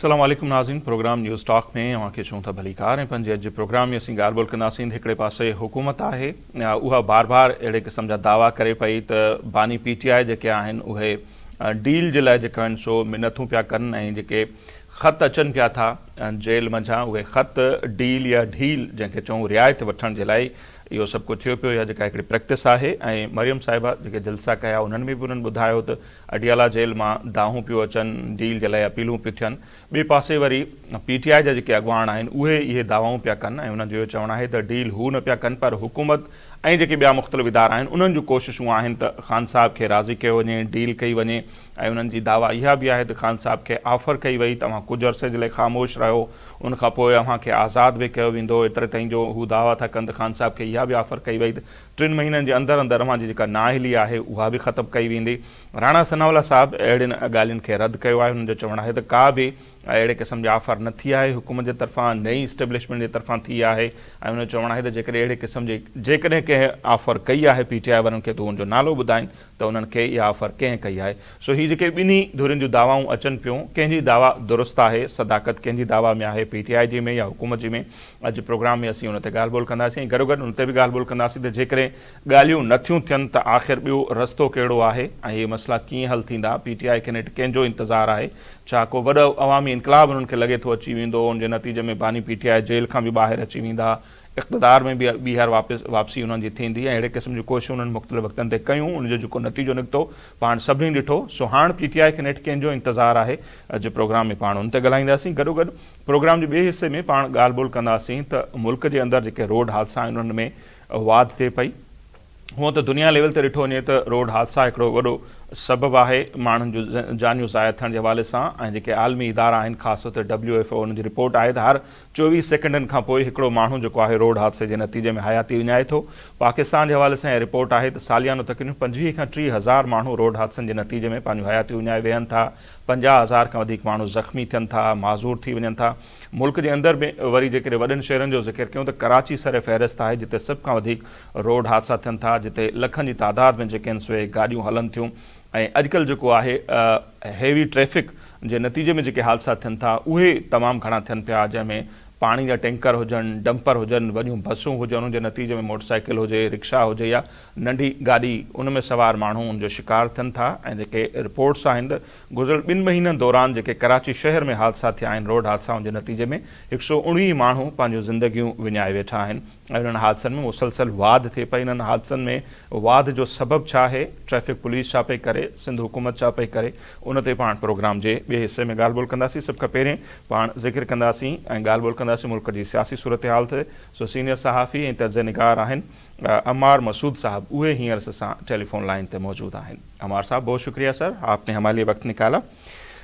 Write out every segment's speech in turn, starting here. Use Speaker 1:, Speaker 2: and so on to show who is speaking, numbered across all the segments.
Speaker 1: अस्सलाम वालेकुम नाज़रीन, प्रोग्राम न्यूज़ टॉक में अवांखे छूं था भली कार। पंहिंजे अॼु प्रोग्राम में असीं ॻाल्हि ॿोल कंदासीं। हिकिड़े पासे हुकूमत आहे, उहा बार बार अहिड़े क़िस्म जा दावा करे पई त बानी PTI जेके आहिनि उहे डील जे लाइ जेका आहिनि सो मिनथूं पिया कनि, ऐं जेके ख़त अचनि पिया था जेल मंझां उहे ख़त डील या ढील जंहिंखे चऊं रिआयत वठण जे लाइ, इहो सभु कुझु थियो पियो या जेका हिकिड़ी प्रैक्टिस आहे। ऐं मरियम साहिबा जेके जलसा कया उन्हनि में बि उन्हनि ॿुधायो त अडियाला जेल मां दाहूं पियूं अचनि, डील जे लाइ अपीलूं पियूं थियनि। ॿिए पासे वरी PTI जा जेके अॻुवान आहिनि उहे इहे दावाऊं पिया कनि, ऐं उन्हनि जो इहो चवणु आहे त डील हू न पिया कनि, पर हुकूमत ऐं जेके ॿिया मुख़्तलिफ़ इदारा आहिनि उन्हनि जूं कोशिशूं आहिनि त ख़ान साहब खे राज़ी कयो वञे, डील कई वञे। ऐं उन्हनि जी दावा इहा बि आहे त ख़ान साहब खे ऑफर कई वई, तव्हां कुझु अरसे जे लाइ ख़ामोश रहियो, उन खां पोइ अव्हांखे आज़ादु बि कयो वेंदो। एतिरे ताईं जो हू दावा था कनि त ख़ान साहब खे इहा बि ऑफर कई वई त 3 महीननि जे अंदरि अंदरि अव्हांजी जेका नाअहली आहे उहा बि ख़तमु कई वेंदी। राणा सनावला साहब अहिड़ियुनि ॻाल्हियुनि खे रद्द कयो आहे। हुननि जो चवणु आहे त का बि अहिड़े क़िस्म जी ऑफर न थी आहे हुकूमत जे तरफ़ां, नई इस्टेब्लिशमेंट जे तरफ़ां थी आहे। ऐं हुनजो चवणु आहे त जेकॾहिं अहिड़े क़िस्म जी जेकॾहिं कंहिं ऑफर कई आहे PTI वारनि खे त हुनजो नालो ॿुधाइनि त उन्हनि खे इहा ऑफर कंहिं कई आहे। सो हीअ जेके ॿिन्ही धुरियुनि जूं दावाऊं अचनि पियूं, कंहिंजी दावा दुरुस्त आहे, सदाकत कंहिंजी दावा में आहे, PTI जी में या हुकूमत जी में। अॼु प्रोग्राम में असीं उन ते ॻाल्हि ॿोल कंदासीं। गॾोगॾु उन ते बि ॻाल्हि ॿोल कंदासीं त जेकॾहिं ॻाल्हियूं नथियूं थियनि त आख़िर ॿियो रस्तो कहिड़ो आहे ऐं इहे मसइला कीअं हल थींदा। PTI खे नेट कंहिंजो इंतज़ारु आहे, छा को वॾो अवामी इनकलाब उन्हनि खे लॻे थो अची वेंदो, उन जे नतीजे में बानी PTI जेल खां बि ॿाहिरि अची वेंदा, इक़्तिदार में बि ॿीहर वापसी उन्हनि जी थींदी, ऐं अहिड़े क़िस्म जूं कोशिशूं उन्हनि मुख़्तलिफ़ वक़्तनि ते कयूं। उनजो जेको नतीजो निकितो पाण सभिनी ॾिठो। सो हाणे PTI खे नेट कंहिंजो इंतज़ारु आहे, अॼु प्रोग्राम में पाण उन ते ॻाल्हाईंदासीं। गॾोगॾु प्रोग्राम जे ॿिए हिसे में पाण ॻाल्हि ॿोल कंदासीं त मुल्क जे अंदरि जेके रोड हादसा आहिनि उन्हनि में वाधि थिए पई। हूअं त दुनिया लेवल ते ॾिठो वञे त रोड हादसा हिकिड़ो वॾो सबबु आहे माण्हुनि जूं जानियूं ज़ाया थियण जे हवाले सां। ऐं जेके आलमी इदारा आहिनि, ख़ासि तौर ते WFO, उनजी रिपोर्ट आहे त हर 24 सेकंडनि खां पोइ हिकिड़ो माण्हू जेको आहे रोड हादसे जे नतीजे में हयाती विञाए थो। पाकिस्तान जे हवाले सां इहा रिपोर्ट आहे त सालियानो तक़रीबन 25 खां 30 हज़ार माण्हू रोड हादसनि जे नतीजे में पंहिंजूं हयाती विञाए वेहनि था। 50,000 खां वधीक माण्हू ज़ख़्मी थियनि था, माज़ूर थी वञनि था। मुल्क जे अंदरि में वरी जेकॾहिं वॾनि शहरनि जो ज़िक्र कयूं त कराची सर फ़हिरिस्त आहे, जिते सभ खां वधीक रोड हादसा थियनि था, जिते लखनि जी तादाद में जेके आहिनि सो गाॾियूं हलनि थियूं। ऐं अॼुकल्ह जेको आहे हेवी ट्रैफ़िक जे नतीजे में जेके हादसा थियनि था उहे तमामु घणा थियनि पिया, जंहिंमें पाणी जा टैंकर हुजनि, डंपर हुजनि, वॾियूं बसूं हुजनि, उन जे नतीजे में मोटरसाइकिल हुजे, रिक्शा हुजे या नंढी गाॾी, उन में सवार माण्हू उनजो शिकार थियनि था। ऐं जेके रिपोर्ट्स आहिनि त गुज़िरियल 2 महीननि दौरान जेके कराची शहर में हादसा थिया आहिनि रोड हादसाउनि जे नतीजे में 119 माण्हू पंहिंजूं ज़िंदगियूं विञाए वेठा आहिनि। ऐं उन्हनि हादसनि में मुसलसल वाधि थिए पई। इन्हनि हादसनि में वाधि जो सबबु छा आहे, ट्रैफ़िक पुलिस छा पई करे, सिंध हुकूमत छा पई करे, उन ते पाण प्रोग्राम जे ॿिए हिसे में ॻाल्हि ॿोल कंदासीं। सभ खां पहिरियों पाण ज़िक्र कंदासीं ऐं ॻाल्हि ॿोल कंदासीं मुल्क जी सियासी सूरत हाल ते। सो सीनियर सहाफ़ी ऐं तर्ज़ निगार आहिनि अमार मसूद साहब, उहे हींअर सां टेलीफोन लाइन पे मौजूद हैं। अमार साहब, बहुत शुक्रिया सर, आपने हमारे लिए वक्त निकाला।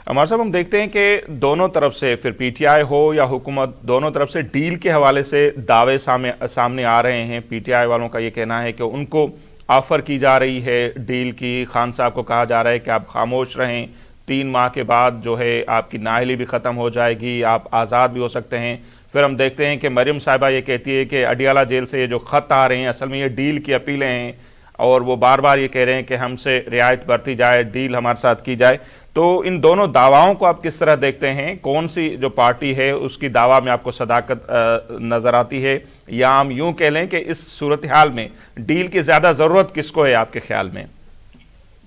Speaker 1: अमार साहब, हम देखते हैं कि दोनों तरफ से, फिर PTI हो या हुकूमत, दोनों तरफ से डील के हवाले से दावे सामने आ रहे हैं। PTI वालों का ये कहना है कि उनको ऑफ़र की जा रही है डील की, खान साहब को कहा जा रहा है कि आप खामोश रहें, 3 माह के बाद जो है आपकी नाअहली भी ख़त्म हो जाएगी, आप आज़ाद भी हो सकते हैं। फिर हम देखते हैं कि मरियम साहिबा ये कहती है कि अडियाला जेल से ये जो ख़त आ रहे हैं असल में ये डील की अपीलें हैं, और वो बार बार ये कह रहे हैं कि हमसे रियायत बरती जाए, डील हमारे साथ की जाए। तो इन दोनों दावाओं को आप किस तरह देखते हैं? कौन सी जो पार्टी है उसकी दावा में आपको सदाकत नज़र आती है, या हम यूँ कह लें कि इस सूरत हाल में डील की ज़्यादा ज़रूरत किसको है आपके ख्याल में?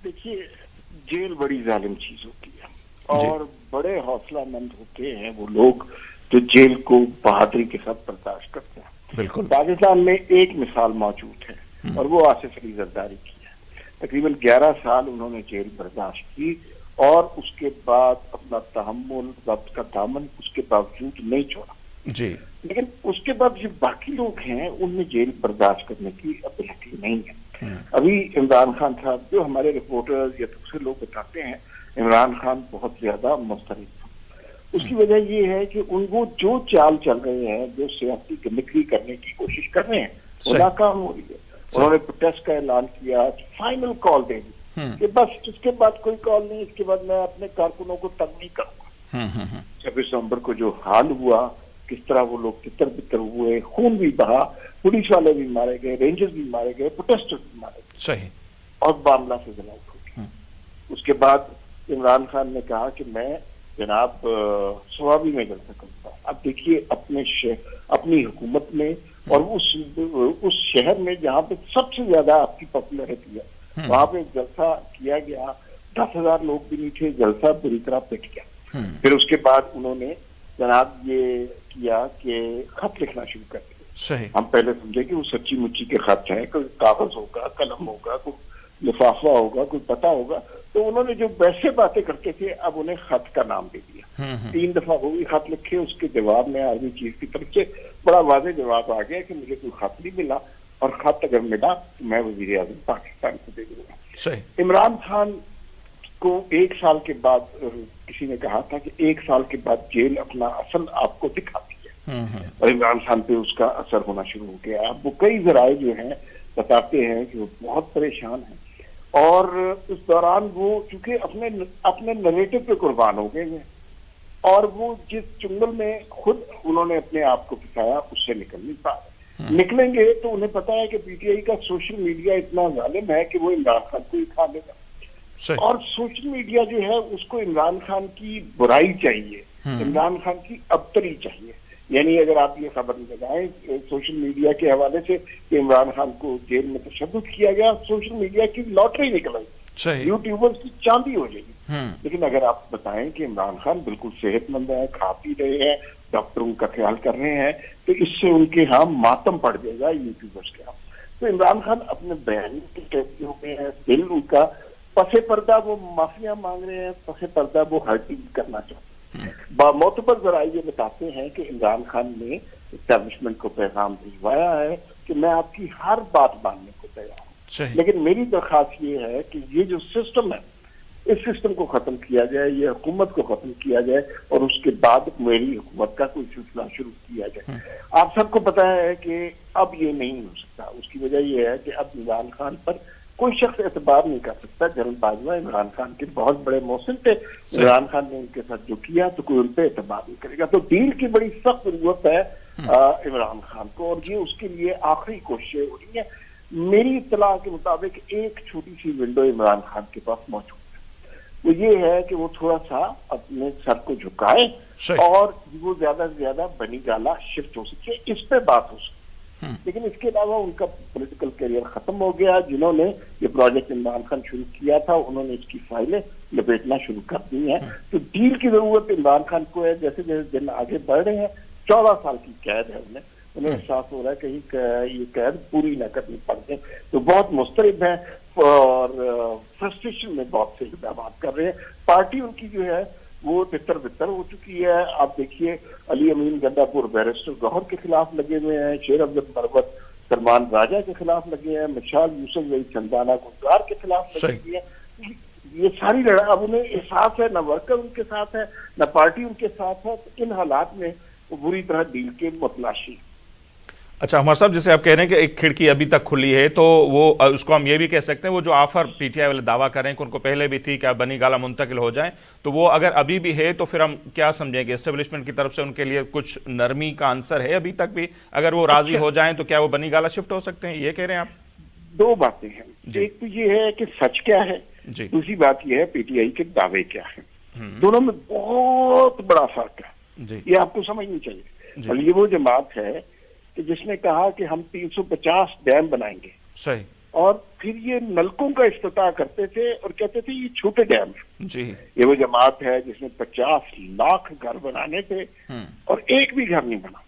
Speaker 2: देखिए, जेल बड़ी जालिम चीज़ होती है और बड़े हौसलामंद होते हैं वो लोग जो जेल को बहादुरी के साथ बर्दाश्त करते हैं।
Speaker 1: बिल्कुल।
Speaker 2: पाकिस्तान में एक मिसाल मौजूद है और वो आसिफ अली जरदारी की है। तकरीबन 11 साल उन्होंने जेल बर्दाश्त की और उसके बाद अपना तहम्मुल, वक्त का दामन उसके बावजूद नहीं छोड़ा
Speaker 1: जी।
Speaker 2: लेकिन उसके बाद जो बाकी लोग हैं उनमें जेल बर्दाश्त करने की एबिलिटी नहीं है। अभी इमरान खान साहब, जो हमारे रिपोर्टर्स या दूसरे लोग बताते हैं, इमरान खान बहुत ज्यादा मुस्तरद था। उसकी वजह ये है कि उनको जो चाल चल रहे हैं, जो सियासी गिमिक्री करने की कोशिश कर रहे हैं, वो नाकाम हो रही है। उन्होंने प्रोटेस्ट का ऐलान किया, फाइनल कॉल दे दी कि बस इसके बाद कोई कॉल नहीं, इसके बाद मैं अपने कारकुनों को तंग नहीं करूंगा। 26 नवंबर को जो हाल हुआ, किस तरह वो लोग तितर बितर हुए, खून भी बहा, पुलिस वाले भी मारे गए, रेंजर्स भी मारे गए, प्रोटेस्टर्स भी मारे गए,
Speaker 1: सही,
Speaker 2: और मामला से जलाई हुई। उसके बाद इमरान खान ने कहा कि मैं जनाब स्वाबी में जलसा करता। अब देखिए अपनी हुकूमत में और उस शहर में जहाँ पे सबसे ज्यादा आपकी पॉपुलरिटी है, वहां पे जलसा किया गया, 10,000 लोग भी नहीं थे, जलसा बुरी तरह पिट गया। फिर उसके बाद उन्होंने जनाब ये किया कि खत लिखना शुरू कर दिया। हम पहले समझे कि वो सच्ची मुच्ची के खत हैं, कोई कागज होगा, कलम होगा, कोई लिफाफा होगा, कोई पता होगा, तो उन्होंने जो वैसे बातें करते थे अब उन्हें खत का नाम दे दिया। 3 दफा वो भी खत लिखे, उसके जवाब में आर्मी चीफ की तरफ से बड़ा वाज़ेह जवाब आ गया कि मुझे कोई खत नहीं मिला, और खत अगर मिला तो मैं वज़ीर आज़म पाकिस्तान को दे दूंगा। इमरान खान को 1 साल के बाद किसी ने कहा था कि 1 साल के बाद जेल अपना असल आपको दिखाती है, और इमरान खान पे उसका असर होना शुरू हो गया। अब वो कई जराए जो हैं बताते हैं कि वो बहुत परेशान हैं, और इस दौरान वो चूंकि अपने नरेटिव पे कुर्बान हो गए हैं, और वो जिस चुंगल में खुद उन्होंने अपने आप को फंसाया उससे निकल नहीं पा रहे। निकलेंगे तो उन्हें पता है कि पीटीआई का सोशल मीडिया इतना जालिम है कि वो इमरान खान को ही खा लेगा, और सोशल मीडिया जो है उसको इमरान खान की बुराई चाहिए, इमरान खान की अबतरी चाहिए। यानी अगर आप ये खबर लगाएं सोशल मीडिया के हवाले से कि इमरान खान को जेल में तशद्दुद किया गया, सोशल मीडिया की लॉटरी निकल आई, यूट्यूबर्स की चांदी हो जाएगी। लेकिन अगर आप बताएं कि इमरान खान बिल्कुल सेहतमंद है, खा पी रहे हैं, डॉक्टरों का ख्याल कर रहे हैं, तो इससे उनके यहाँ मातम पड़ जाएगा यूट्यूबर्स के यहाँ। तो इमरान खान अपने बयान के कैदी हो गए हैं, दिल उनका पसे पर्दा वो माफिया मांग रहे हैं, पसे पर्दा वो हर चीज करना चाहते हैं। बामोतबर जराए ये बताते हैं कि इमरान खान ने एस्टैब्लिशमेंट को पैगाम भिजवाया है कि मैं आपकी हर बात मानने को तैयार हूँ, लेकिन मेरी दरख्वास्त ये है कि ये जो सिस्टम है इस सिस्टम को खत्म किया जाए, ये हुकूमत को खत्म किया जाए, और उसके बाद मेरी हुकूमत का कोई सिलसिला शुरू किया जाए। आप सबको पता है कि अब ये नहीं हो सकता। उसकी वजह यह है कि अब इमरान खान पर कोई शख्स एतबार नहीं कर सकता। जनरल बाजवा इमरान खान के बहुत बड़े मोहसिन थे, इमरान खान ने उनके साथ जो किया तो कोई उन पर एतबार नहीं करेगा। तो डील की बड़ी सख्त जरूरत है इमरान खान को, और ये उसके लिए आखिरी कोशिशें हो रही है। मेरी इत्तला के मुताबिक एक छोटी सी विंडो इमरान खान के पास मौजूद है, वो ये है कि वो थोड़ा सा अपने सर को झुकाए और वो ज्यादा से ज्यादा बनी गाला शिफ्ट हो सके, इस पे बात हो सके। लेकिन इसके अलावा उनका पॉलिटिकल करियर खत्म हो गया। जिन्होंने ये प्रोजेक्ट इमरान खान शुरू किया था उन्होंने इसकी फाइलें लपेटना शुरू कर दी हैं। तो डील की जरूरत इमरान खान को है। जैसे जैसे दिन आगे बढ़ रहे हैं, 14 साल की कैद है उन्हें एहसास हो रहा है कहीं ये कैद पूरी न करनी पड़ जाए, तो बहुत मुस्तरिब है और फ्रस्ट्रेशन में बहुत से इकदाम कर रहे हैं। पार्टी उनकी जो है वो तितर बितर हो चुकी है। आप देखिए अली अमीन गंडापुर बैरिस्टर गौहर के खिलाफ लगे हुए हैं, शेर अब्दुल मरवत सलमान राजा के खिलाफ लगे हैं, मशाल यूसुफ वही चंदाना गुलजार के खिलाफ लगे हुए हैं। ये सारी लड़ाई अब उन्हें एहसास है, न वर्कर उनके साथ है न पार्टी उनके साथ है। तो इन हालात में वो बुरी तरह डील के मुतलाशी।
Speaker 1: अच्छा हमारे साहब, जैसे आप कह रहे हैं कि एक खिड़की अभी तक खुली है, तो वो उसको हम ये भी कह सकते हैं वो जो ऑफर पीटीआई वाले दावा कर रहे हैं कि उनको पहले भी थी कि आप बनी गाला मुंतकिल हो जाएं, तो वो अगर अभी भी है तो फिर हम क्या समझेंगे एस्टेब्लिशमेंट की तरफ से उनके लिए कुछ नरमी का आंसर है अभी तक भी? अगर वो राजी हो जाएं तो क्या वो बनी गाला शिफ्ट हो सकते हैं, ये कह रहे हैं आप?
Speaker 2: 2 बातें हैं। एक तो ये है कि सच क्या है, दूसरी बात ये है पीटीआई के दावे क्या है। दोनों में बहुत बड़ा फर्क है, ये आपको समझनी चाहिए। और ये वो जमात है कि जिसने कहा कि हम 350 डैम बनाएंगे, सही, और फिर ये नलकों का इफ्तिताह करते थे और कहते थे ये छोटे डैम है जी। ये वो जमात है जिसने 50 लाख घर बनाने थे और एक भी घर नहीं बना,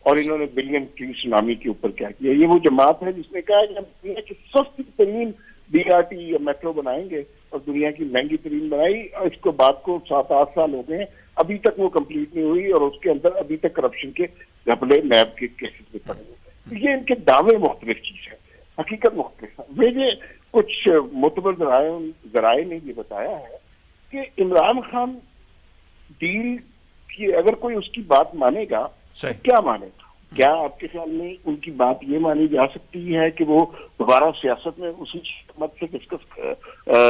Speaker 2: और इन्होंने बिलियन ट्री सुनामी के ऊपर क्या किया। ये वो जमात है जिसने कहा कि हम दुनिया की सस्ती तरीन बीआरटी या मेट्रो बनाएंगे, और दुनिया की महंगी तरीन बनाई, और इसको बात को 7-8 साल हो गए, अभी तक वो कंप्लीट नहीं हुई, और उसके अंदर अभी तक करप्शन के घपले नैब के केसेस में पड़े हुए। ये इनके दावे मुख्तलिफ चीज है, हकीकत मुख्तलिफ है। वे कुछ मुतबर जराए ने ये बताया है कि इमरान खान डील की अगर कोई उसकी बात मानेगा तो क्या मानेगा? क्या आपके ख्याल में उनकी बात ये मानी जा सकती है कि वो दोबारा सियासत में उसी मत से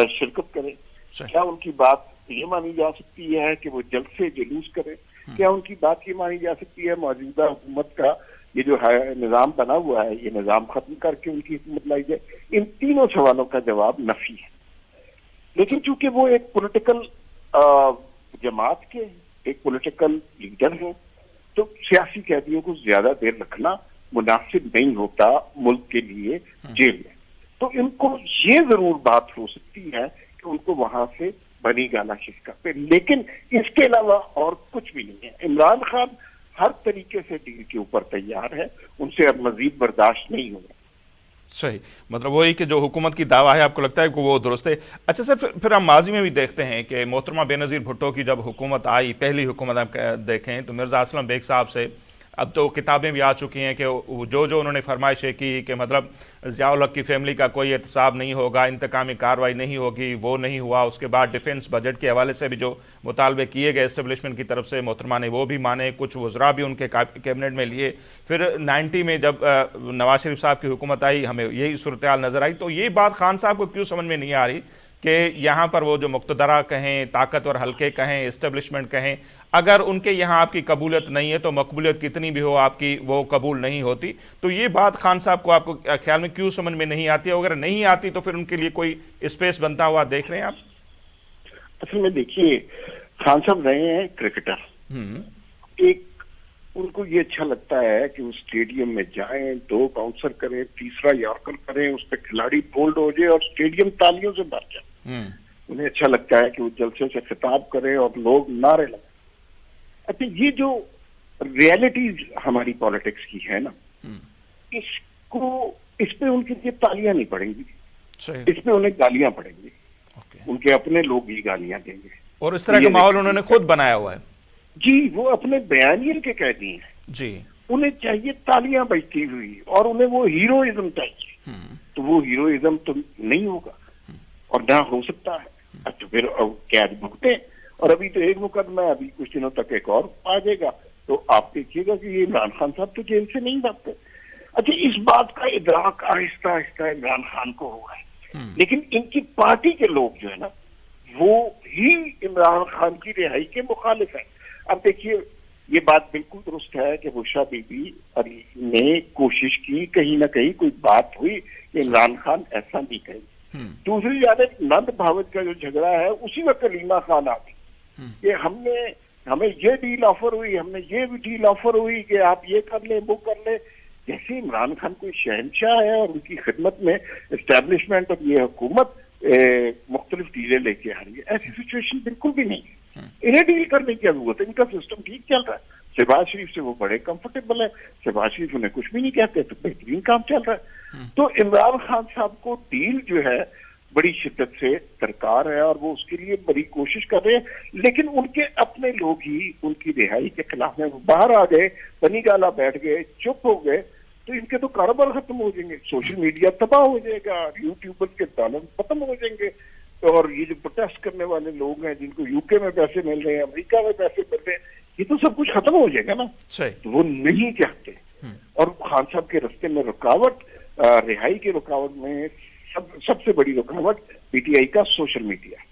Speaker 2: शिरकत करे? क्या उनकी बात ये मानी जा सकती है कि वो जल्द से जुलूस करे? क्या उनकी बात ये मानी जा सकती है मौजूदा हुकूमत का ये जो है निज़ाम बना हुआ है ये निज़ाम खत्म करके उनकी हुकूमत लाई जाए? इन तीनों सवालों का जवाब नफी है। लेकिन चूंकि वो एक पॉलिटिकल जमात के एक पॉलिटिकल लीडर हैं, तो सियासी कैदियों को ज्यादा देर रखना मुनासिब नहीं होता मुल्क के लिए जेल में। तो इनको ये जरूर बात हो सकती है कि उनको वहां से बनी गाला शिफ्ट पे, लेकिन इसके अलावा और कुछ भी नहीं है। इमरान खान हर तरीके से डील के ऊपर तैयार है, उनसे अब मजीद बर्दाश्त नहीं होगा।
Speaker 1: सही, मतलब वही कि जो हुकूमत की दावा है आपको लगता है कि वो दुरुस्त है। अच्छा सर, फिर हम माजी में भी देखते हैं कि मोहतरमा बेनज़ीर भुट्टो की जब हुकूमत आई, पहली हुकूमत आप देखें तो मिर्ज़ा असलम बेग साहब से अब तो किताबें भी आ चुकी हैं कि जो उन्होंने फरमाइशें की कि मतलब ज़िया-उल हक़ की फैमिली का कोई एहतसाब नहीं होगा, इंतकामी कार्रवाई नहीं होगी, वो नहीं हुआ। उसके बाद डिफेंस बजट के हवाले से भी जो मुतालबे किए गए एस्टेब्लिशमेंट की तरफ से, मोहतरमा ने वो भी माने, कुछ वज़रा भी उनके कैबिनेट में लिए। फिर 90 में जब नवाज शरीफ साहब की हुकूमत आई, हमें यही सूरत हाल नज़र आई। तो ये बात खान साहब को क्यों समझ में नहीं आ रही कि यहाँ पर वो जो मुक़्तदरा कहें, ताकतवर हल्के कहें, इस्टेब्लिशमेंट कहें, अगर उनके यहाँ आपकी कबूलियत नहीं है तो मकबूलियत कितनी भी हो आपकी वो कबूल नहीं होती। तो ये बात खान साहब को आपको ख्याल में क्यों समझ में नहीं आती है? अगर नहीं आती तो फिर उनके लिए कोई स्पेस बनता हुआ देख रहे हैं आप?
Speaker 2: असल में देखिए, खान साहब रहे हैं क्रिकेटर। एक उनको ये अच्छा लगता है कि वो स्टेडियम में जाएं, 2 बाउंसर करें, तीसरा यॉर्कर करें, उस पर खिलाड़ी बोल्ड हो जाए और स्टेडियम तालियों से भर जाए। उन्हें अच्छा लगता है कि वो जलसे से खिताब करें और लोग नारे लगाएं। अच्छा, ये जो रियलिटीज हमारी पॉलिटिक्स की है ना, इस पे उनके लिए तालियां नहीं पड़ेंगी, इस पे उन्हें गालियां पड़ेंगी। उनके अपने लोग ही गालियां देंगे,
Speaker 1: और इस तरह का माहौल उन्होंने खुद बनाया हुआ है।
Speaker 2: जी, वो अपने बयानिए के कैदी हैं
Speaker 1: जी। उन्हें
Speaker 2: चाहिए तालियां बजती हुई, और उन्हें वो हीरोइज्म चाहिए। तो वो हीरोइज्म तो नहीं होगा और ना हो सकता है। अच्छा, फिर कैद भुगते, और अभी तो एक मुकदमा है, अभी कुछ दिनों तक एक और आ जाएगा। तो आप देखिएगा कि ये इमरान खान साहब तो जेल से नहीं भागते। अच्छा, इस बात का इदराक आहिस्ता आहिस्ता इमरान खान को हुआ है, लेकिन इनकी पार्टी के लोग जो है ना, वो ही इमरान खान की रिहाई के मुखालिफ है। अब देखिए, ये बात बिल्कुल दुरुस्त है कि बुशरा बीबी ने कोशिश की, कहीं ना कहीं कोई बात हुई कि इमरान खान ऐसा नहीं कहे। दूसरी जानब नंद भावत का जो झगड़ा है, उसी वक्त कलीमा खान आ गई कि हमें ये डील ऑफर हुई, हमने ये भी डील ऑफर हुई कि आप ये कर ले, वो कर ले। जैसे इमरान खान कोई शहनशाह है और उनकी खिदमत में एस्टेब्लिशमेंट और ये हुकूमत मुख्तलिफ डीलें लेके आ रही है। ऐसी सिचुएशन बिल्कुल भी नहीं है। इन्हें डील करने की जरूरत है, इनका सिस्टम ठीक चल रहा है। शहबाज शरीफ से वो बड़े कंफर्टेबल है, शहबाज शरीफ उन्हें कुछ भी नहीं कहते, तो बेहतरीन काम चल रहा है। तो इमरान खान साहब को डील जो है बड़ी शिद्दत से दरकार है, और वो उसके लिए बड़ी कोशिश कर रहे हैं, लेकिन उनके अपने लोग ही उनकी रिहाई के खिलाफ में बाहर आ गए, बनी गाला बैठ गए, चुप हो गए, तो इनके तो कारोबार खत्म हो जाएंगे, सोशल मीडिया तबाह हो जाएगा, यूट्यूबर के दालन खत्म हो जाएंगे, और ये जो प्रोटेस्ट करने वाले लोग हैं जिनको यूके में पैसे मिल रहे हैं, अमेरिका में पैसे मिल रहे हैं, ये तो सब कुछ खत्म हो जाएगा ना। तो वो नहीं चाहते, और खान साहब के रास्ते में रुकावट, रिहाई की रुकावट में सबसे बड़ी रुकावट पीटीआई का सोशल मीडिया।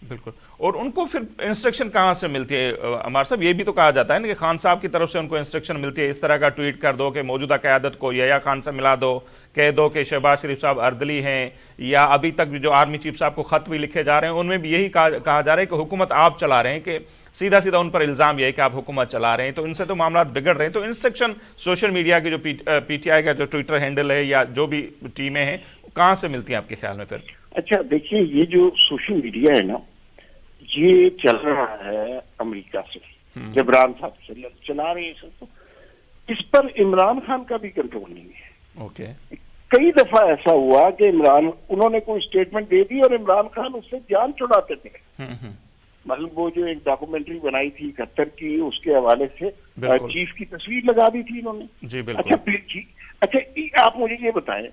Speaker 1: बिल्कुल। और उनको फिर इंस्ट्रक्शन कहाँ से मिलती है अमर साहब? ये भी तो कहा जाता है ना कि खान साहब की तरफ से उनको इंस्ट्रक्शन मिलती है, इस तरह का ट्वीट कर दो कि मौजूदा क़यादत को यहया खान से मिला दो, कह दो कि शहबाज शरीफ साहब अर्दली हैं, या अभी तक जो आर्मी चीफ साहब को खत भी लिखे जा रहे हैं उनमें भी यही कहा जा रहा है कि हुकूमत आप चला रहे हैं, कि सीधा सीधा उन पर इल्ज़ाम यह है कि आप हुकूमत चला रहे हैं, तो इनसे तो मामला बिगड़ रहे हैं। तो इंस्ट्रक्शन सोशल मीडिया की जो पीटीआई का जो ट्विटर हैंडल है या जो भी टीमें हैं, कहाँ से मिलती हैं आपके ख्याल में फिर?
Speaker 2: अच्छा देखिए, ये जो सोशल मीडिया है ना, ये चल रहा है अमेरिका से, इमरान साहब से चला रहे हैं, तो इस पर इमरान खान का भी कंट्रोल नहीं है।
Speaker 1: ओके।
Speaker 2: कई दफा ऐसा हुआ कि उन्होंने कोई स्टेटमेंट दे दी और इमरान खान उससे जान छुड़ाते थे। मतलब वो जो एक डॉक्यूमेंट्री बनाई थी 71 की, उसके हवाले से चीफ की तस्वीर लगा दी थी इन्होंने।
Speaker 1: जी बिल्कुल।
Speaker 2: अच्छा आप मुझे ये बताएं,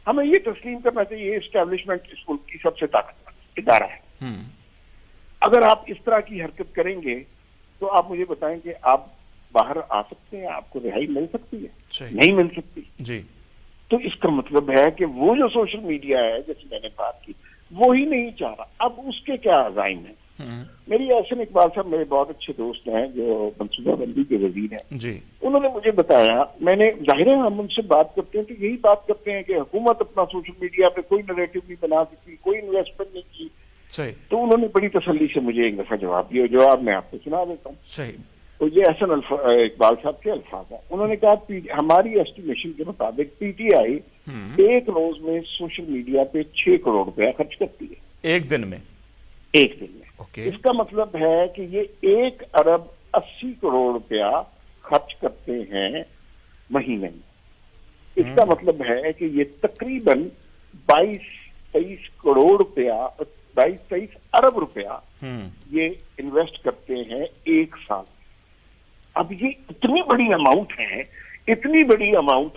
Speaker 2: हमें ये तस्लीम करना चाहिए ये एस्टेब्लिशमेंट इस मुल्क की सबसे ताकतवर इदारा है। अगर आप इस तरह की हरकत करेंगे तो आप मुझे बताएं कि आप बाहर आ सकते हैं, आपको रिहाई मिल सकती है? नहीं मिल सकती
Speaker 1: जी।
Speaker 2: तो इसका मतलब है कि वो जो सोशल मीडिया है, जैसे मैंने बात की, वो ही नहीं चाह रहा। अब उसके क्या अज़ाइम है? मेरी एहसन इकबाल साहब मेरे बहुत अच्छे दोस्त हैं जो मनसूबाबंदी के वजीर हैं जी। उन्होंने मुझे बताया, मैंने जाहिर है हम उनसे बात करते हैं तो यही बात करते हैं कि हुकूमत अपना सोशल मीडिया पे कोई नैरेटिव नहीं बना सकती, कोई इन्वेस्टमेंट नहीं की,
Speaker 1: صحیح.
Speaker 2: تو انہوں نے بڑی تسلی سے مجھے ایک دفعہ جواب دیا، جواب میں آپ کو سنا دیتا ہوں.
Speaker 1: صحیح.
Speaker 2: تو یہ احسن اقبال صاحب کے الفاظ ہیں. انہوں نے کہا ہماری ایسٹیمیشن کے مطابق پی ٹی آئی ایک روز میں سوشل میڈیا پہ 6 کروڑ روپیہ خرچ کرتی ہے.
Speaker 1: ایک دن میں؟
Speaker 2: ایک دن میں. اس کا مطلب ہے کہ یہ 1 ارب 80 کروڑ روپیہ خرچ کرتے ہیں مہینے میں. اس کا مطلب ہے کہ یہ تقریباً 22-23 کروڑ روپیہ 22-23 ارب روپیہ یہ انویسٹ کرتے ہیں ایک سال. اب یہ اتنی بڑی اماؤنٹ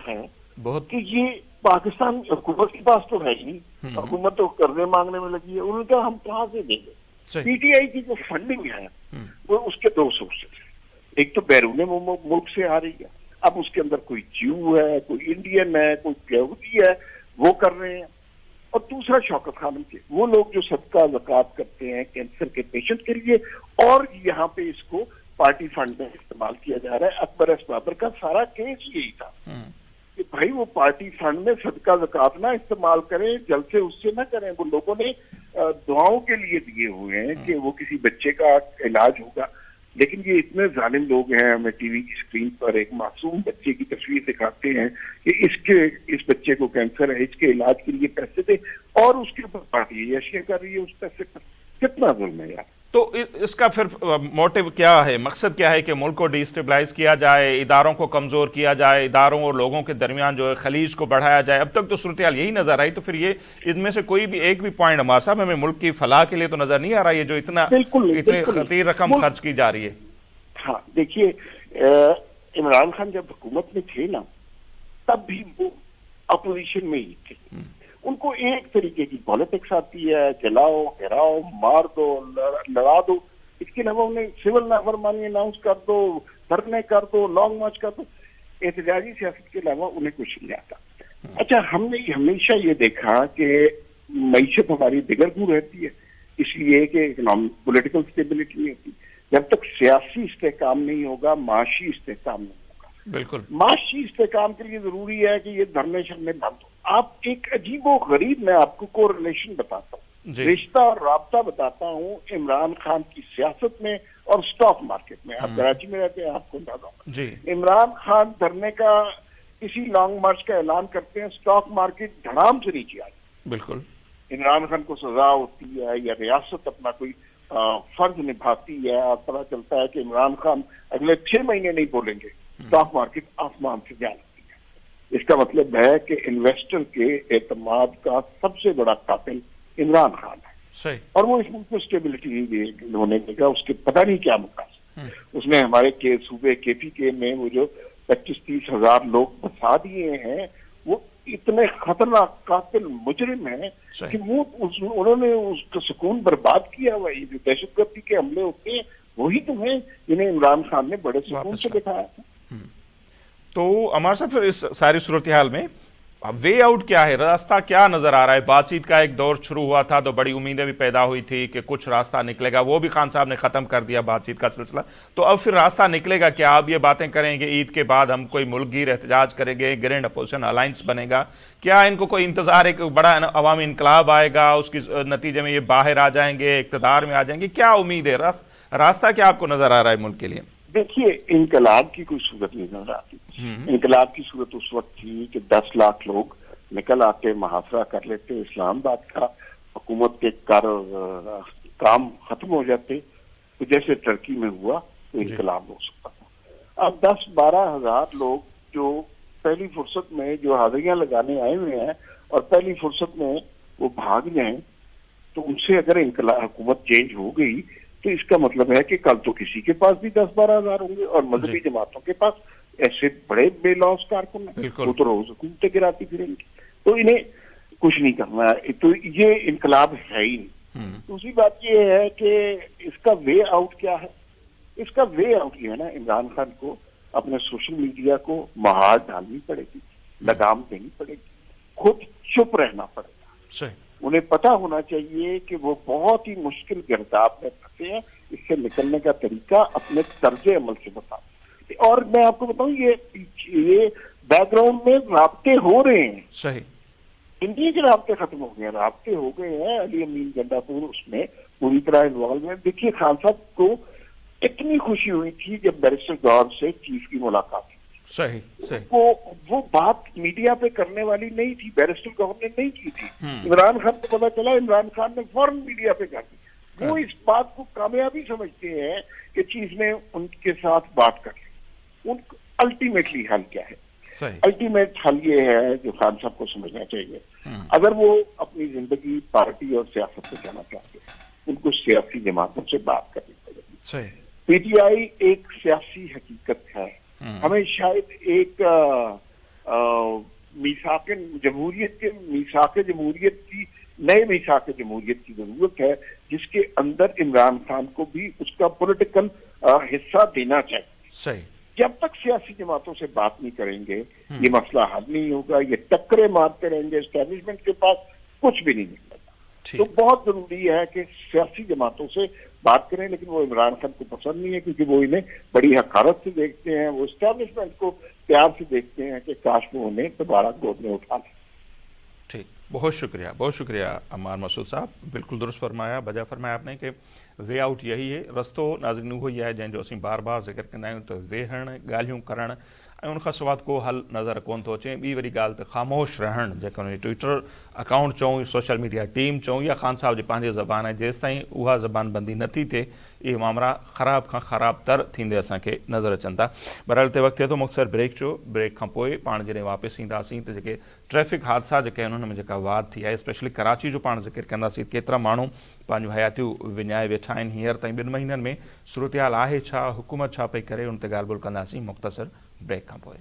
Speaker 2: ہے
Speaker 1: بہت
Speaker 2: کہ یہ پاکستان حکومت کے پاس تو ہے ہی نہیں. حکومت تو قرضے مانگنے میں لگی ہے. انہوں نے کہا ہم کہاں سے دیں گے. پی ٹی آئی کی جو فنڈنگ ہے وہ اس کے 2 سورسز ہیں. ایک تو بیرون ملک سے آ رہی ہے. اب اس کے اندر کوئی جیو ہے، کوئی انڈین ہے، کوئی یہودی ہے، وہ کر رہے ہیں. اور دوسرا شوکت خانم کے وہ لوگ جو صدقہ زکوٰۃ کرتے ہیں کینسر کے پیشنٹ کے لیے، اور یہاں پہ اس کو پارٹی فنڈ میں استعمال کیا جا رہا ہے. اکبر ایس بابر کا سارا کیس یہی تھا کہ بھائی وہ پارٹی فنڈ میں صدقہ زکوٰۃ نہ استعمال کریں، جلسے اس سے نہ کریں. وہ لوگوں نے دعاؤں کے لیے دیے ہوئے ہیں کہ وہ کسی بچے کا علاج ہوگا. لیکن یہ اتنے ظالم لوگ ہیں، ہمیں ٹی وی کی اسکرین پر ایک معصوم بچے کی تصویر دکھاتے ہیں کہ اس بچے کو کینسر ہے، اس کے علاج کے لیے پیسے دے، اور اس کے اوپر پارٹی ایشیا کر رہی ہے اس پیسے پر. کتنا ظلم ہے یار.
Speaker 1: تو اس کا پھر موٹیو کیا ہے، مقصد کیا ہے؟ کہ ملک کو ڈی اسٹیبلائز کیا جائے، اداروں کو کمزور کیا جائے، اداروں اور لوگوں کے درمیان جو ہے خلیج کو بڑھایا جائے. اب تک تو صورتحال یہی نظر آئی. تو پھر یہ ان میں سے کوئی بھی ایک بھی پوائنٹ ہمارے صاحب ہمیں ملک کی فلاح کے لیے تو نظر نہیں آ رہا ہے جو اتنے خطیر رقم خرچ کی جا رہی ہے.
Speaker 2: ہاں دیکھیے، عمران خان جب حکومت میں تھے نا، تب بھی وہ اپوزیشن میں ہی تھے. ان کو ایک طریقے کی پالیٹکس آتی ہے، جلاؤ، گھراؤ، مار دو، لڑا دو. اس کے علاوہ انہیں سول نافرمانی اناؤنس کر دو، دھرنے کر دو، لانگ مارچ کر دو. احتجاجی سیاست کے علاوہ انہیں کچھ نہیں آتا. اچھا، ہم نے ہمیشہ یہ دیکھا کہ معیشت ہماری دگرگوں رہتی ہے، اس لیے کہ اکنامک پولیٹیکل اسٹیبلٹی نہیں ہوتی. جب تک سیاسی استحکام نہیں ہوگا، معاشی استحکام نہیں ہوگا.
Speaker 1: بالکل.
Speaker 2: معاشی استحکام کے لیے ضروری ہے کہ یہ دھرنے شرنے بند ہو. آپ ایک عجیب و غریب، میں آپ کو کوریلیشن بتاتا ہوں، رشتہ اور رابطہ بتاتا ہوں عمران خان کی سیاست میں اور سٹاک مارکیٹ میں. آپ کراچی میں رہتے ہیں، آپ کو بتا دوں. عمران خان دھرنے کا کسی لانگ مارچ کا اعلان کرتے ہیں، سٹاک مارکیٹ دھڑام سے نیچے آ جائے.
Speaker 1: بالکل.
Speaker 2: عمران خان کو سزا ہوتی ہے یا ریاست اپنا کوئی فرض نبھاتی ہے اور پتہ چلتا ہے کہ عمران خان اگلے 6 مہینے نہیں بولیں گے، سٹاک مارکیٹ آسمان سے جا لگتی ہے. اس کا مطلب ہے کہ انویسٹر کے اعتماد کا سب سے بڑا قاتل عمران خان ہے.
Speaker 1: صحیح. اور
Speaker 2: وہ اس ملک کو اسٹیبلٹی نہیں ہونے دے گا. اس کے پتہ نہیں کیا مقاصد. اس نے ہمارے صوبے کے پی کے میں وہ جو 25-30 ہزار لوگ بسا دیے ہیں، وہ اتنے خطرناک قاتل مجرم ہیں کہ وہ انہوں نے اس کا سکون برباد کیا ہوا. یہ جو دہشت گردی کے حملے ہوتے ہیں وہی تو ہیں جنہیں عمران خان نے بڑے سکون سے دکھایا تھا.
Speaker 1: تو عمار صاحب، پھر اس ساری صورتحال میں وے آؤٹ کیا ہے؟ راستہ کیا نظر آ رہا ہے؟ بات چیت کا ایک دور شروع ہوا تھا تو بڑی امیدیں بھی پیدا ہوئی تھی کہ کچھ راستہ نکلے گا، وہ بھی خان صاحب نے ختم کر دیا بات چیت کا سلسلہ. تو اب پھر راستہ نکلے گا کیا؟ آپ یہ باتیں کریں گے عید کے بعد ہم کوئی ملک گیر احتجاج کریں گے، گرینڈ اپوزیشن الائنس بنے گا، کیا ان کو کوئی انتظار ہے کہ بڑا عوامی انقلاب آئے گا، اس کے نتیجے میں یہ باہر آ جائیں گے، اقتدار میں آ جائیں گے؟ کیا امید ہے؟ راستہ کیا آپ کو نظر آ رہا ہے ملک کے لیے؟
Speaker 2: دیکھیے، انقلاب کی کوئی صورت نہیں نظر آتی. انقلاب کی صورت اس وقت تھی کہ 10 لاکھ لوگ نکل آتے، محاصرہ کر لیتے اسلام آباد کا، حکومت کے کام ختم ہو جاتے. تو جیسے ترکی میں ہوا تو انقلاب ہو سکتا تھا. اب 10-12 ہزار لوگ جو پہلی فرصت میں جو حاضریاں لگانے آئے ہوئے ہیں اور پہلی فرصت میں وہ بھاگ جائیں، تو ان سے اگر انقلاب حکومت چینج ہو گئی تو اس کا مطلب ہے کہ کل تو کسی کے پاس بھی 10-12 ہزار ہوں گے، اور مذہبی جماعتوں کے پاس ایسے بڑے بے لوس کارکن ہیں، وہ تو روز حکومتیں گراتی پھریں گی. تو انہیں کچھ نہیں کرنا ہے. تو یہ انقلاب ہے ہی نہیں. دوسری بات یہ ہے کہ اس کا وے آؤٹ کیا ہے؟ اس کا وے آؤٹ یہ ہے نا، عمران خان کو اپنے سوشل میڈیا کو مہار ڈالنی پڑے گی، لگام دینی پڑے گی، خود چپ رہنا پڑے گا. انہیں پتا ہونا چاہیے کہ وہ بہت ہی مشکل گرداب میں پھنسے ہیں. اس سے نکلنے کا طریقہ اپنے طرز عمل سے بتا. اور میں آپ کو بتاؤں، یہ بیک گراؤنڈ میں رابطے ہو رہے ہیں.
Speaker 1: صحیح.
Speaker 2: इंडिया के रास्ते खत्म हो गए, रास्ते हो गए हैं। अली अमीन गंडापुर उसमें पूरी तरह इन्वॉल्व है। देखिए खान साहब को कितनी खुशी हुई थी जब बैरिस्टर गौर से चीफ की मुलाकात हुई।
Speaker 1: सही सही।
Speaker 2: वो बात मीडिया पे करने वाली नहीं थी, बैरिस्टर गौर ने नहीं की थी। इमरान खान को पता चला, इमरान खान ने फौरन मीडिया पे कर दी। वो इस बात को कामयाबी समझते हैं कि चीफ ने उनके साथ बात कर ली। उन अल्टीमेटली हल क्या है? अल्टीमेट हल ये है जो खान साहब को समझना चाहिए, अगर वो अपनी जिंदगी पार्टी और सियासत से जाना चाहते हैं, उनको सियासी जमातों से बात करनी पड़ेगी। पीटीआई एक सियासी हकीकत है, हमें शायद एक मीसाक जमहूरियत की नए मीसाक जमहूरियत की जरूरत है, जिसके अंदर इमरान खान को भी उसका पॉलिटिकल हिस्सा देना चाहिए।
Speaker 1: सही।
Speaker 2: जब तक सियासी जमातों से बात नहीं करेंगे ये मसला हल नहीं होगा। ये टक्करे मारते रहेंगे, एस्टेब्लिशमेंट के पास कुछ भी नहीं मिलेगा। तो बहुत जरूरी है कि सियासी जमातों से बात करें, लेकिन वो इमरान खान को पसंद नहीं है, क्योंकि वो इन्हें बड़ी हकारत से देखते हैं। वो एस्टेब्लिशमेंट को प्यार से देखते हैं कि काश वो उन्हें दोबारा गोद में उठा लें।
Speaker 1: ठीक, बहुत शुक्रिया अम्मार मसूद साहब, बिल्कुल दुरुस्त फरमाया, बजा फरमाया आपने कि वे आउट यही है, रस्तो नाज़रीन उहो ही है जंहिंजो असीं बार बार ज़िक्र कंदा आहियूं त वेहण ॻाल्हियूं करण ऐं उनखां सवाइ को हल नज़र कोन थो अचे। ॿी वरी ॻाल्हि त ख़ामोश रहण, जेको ट्विटर अकाउंट चऊं, सोशल मीडिया टीम चऊं, या ख़ान साहब जी पंहिंजी ज़बान आहे, जेसि ताईं उहा ज़बान बंदी नथी थिए इहे मामला ख़राब खां ख़राब तर थींदे असांखे नज़र अचनि था। बहरहाल ते वक़्तु थिए थो मुख़्तसर ब्रेक जो, ब्रेक खां पोइ पाण जॾहिं वापसि ईंदासीं त जेके ट्रैफ़िक हादसा जेके आहिनि हुन में जेका वाध थी आहे, स्पेशली कराची जो पाण ज़िक्र कंदासीं, केतिरा माण्हू पंहिंजूं हयातियूं विञाए वेठा आहिनि हींअर ताईं 2 महीननि में, सूरत हाल आहे छा, हुकूमत छा पई करे, उन ते ॻाल्हि ॿोल कंदासीं मुख़्तसर ब्रेक खां पोइ।